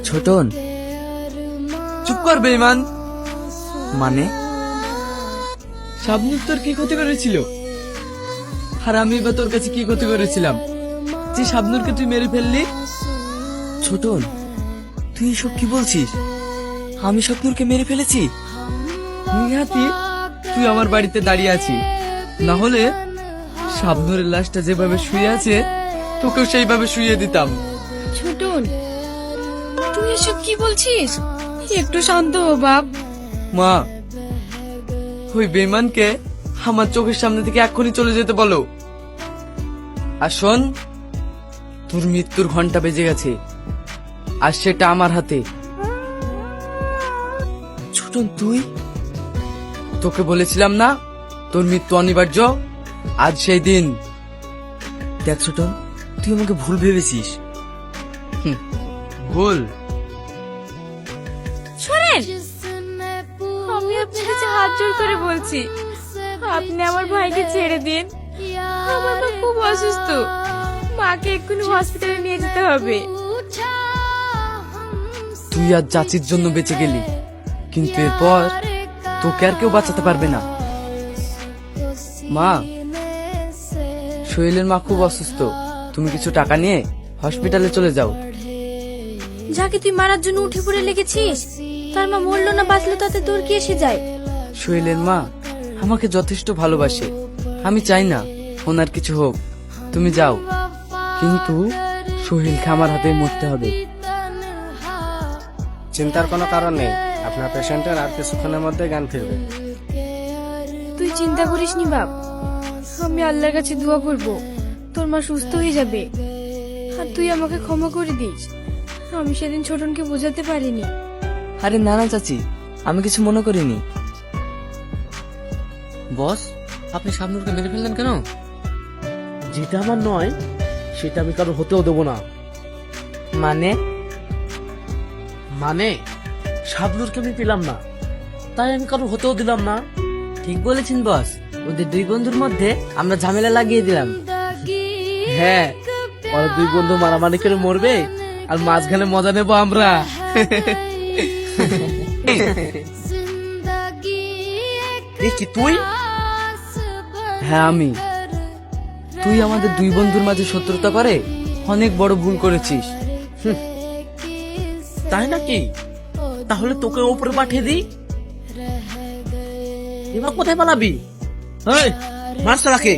ছোটন, চুপ কর বেঈমান। মানে? শাবনূর তোর কি ক্ষতি করেছিল? আর আমি বা তোর কাছে কি ক্ষতি করেছিলাম যে শাবনূরকে তুই মেরে ফেললি? ছোটন, তুই এসব কি বলছিস? আমি স্বপ্নুরকে মেরে ফেলেছি? নিহাতি তুই আমার বাড়িতে দাঁড়িয়ে আছিস, না হলে শাবনূরের লাশটা যেভাবে শুয়ে আছে তোকেও সেইভাবে শুয়ে দিতাম। ছোটন, তুই এসব কি বলছিস? একটু শান্ত হো বাপ। মা, ওই বেঈমানকে আমার চোখের সামনে থেকে এক্ষুনি চলে যেতে বলো। আর শোন, তোর মৃত্যুর ঘন্টা বেজে গেছে, আর সেটা আমার হাতে। ছোটন, তুই? তোকে বলেছিলাম না তোর মৃত্যু অনিবার্য, আজ সেই দিন। দেখ ছোটন, তুই আমাকে ভুল ভেবেছিস। ভুল? শোনেন, আমি আপনার কাছে হাত জোড় করে বলছি, আপনি আমার ভাইকে ছেড়ে দিন। আমার মা খুব অসুস্থ, মাকে এক্ষুনি হসপিটালে নিয়ে যেতে হবে। তুই আজ চাচির জন্য বেঁচে গেলি, কিন্তু এরপর তোকে আর কেউ বাঁচাতে পারবে না। মা, সোহেলের মা খুব অসুস্থ, তুমি কিছু টাকা নিয়ে হসপিটালে চলে যাও। যাকে তুই মারার জন্য উঠে পড়ে লেগেছিস, তার মা মরলো না বাঁচলো তাতে তোর কি এসে যায়? সোহেলের মা আমাকে যথেষ্ট ভালোবাসে, আমি চাই না ওনার কিছু হোক। তুমি যাও, কিন্তু সোহেলকে আমার হাতে মরতে হবে। চিন্তার কোনো কারণ নেই, আপনার পেশেন্টের আর কিছুক্ষণের মধ্যে জ্ঞান ফিরবে। তুই চিন্তা করিস নি বাপ, আমি আল্লাহর কাছে দোয়া করব তোর মা সুস্থ হয়ে যাবে। আর তুই আমাকে ক্ষমা করে দিস, আমি সেদিন ছোটনকে বোঝাতে পারিনি। আরে না না চাচি, আমি কিছু মনে করিনি। বস, আপনি শাবনূরকে মেরে ফেললেন কেন? যেটা আমার নয় সেটা আমি কারো হতেও দেবো না। মানে? মানে শাবনূরকে আমি পেলাম না, তাই আমি কারো হতেও দিলাম না। ঠিক বলেছেন বস, ওদের দুই বন্ধুর মধ্যে আমরা ঝামেলা লাগিয়ে দিলাম। হ্যাঁ, ওরা দুই বন্ধু মারামারি করে মরবে আর মাঝখানে মজা নেবো আমরা। এ কি তুই? হ্যাঁ আমি। তুই আমাদের দুই বন্ধুর মাঝে শত্রুতা করে অনেক বড় ভুল করেছিস। তাই নাকি? তাহলে তোকে ওপরে পাঠিয়ে দিই। এবার কোথায় পালাবি? এই, মারছে রাখে।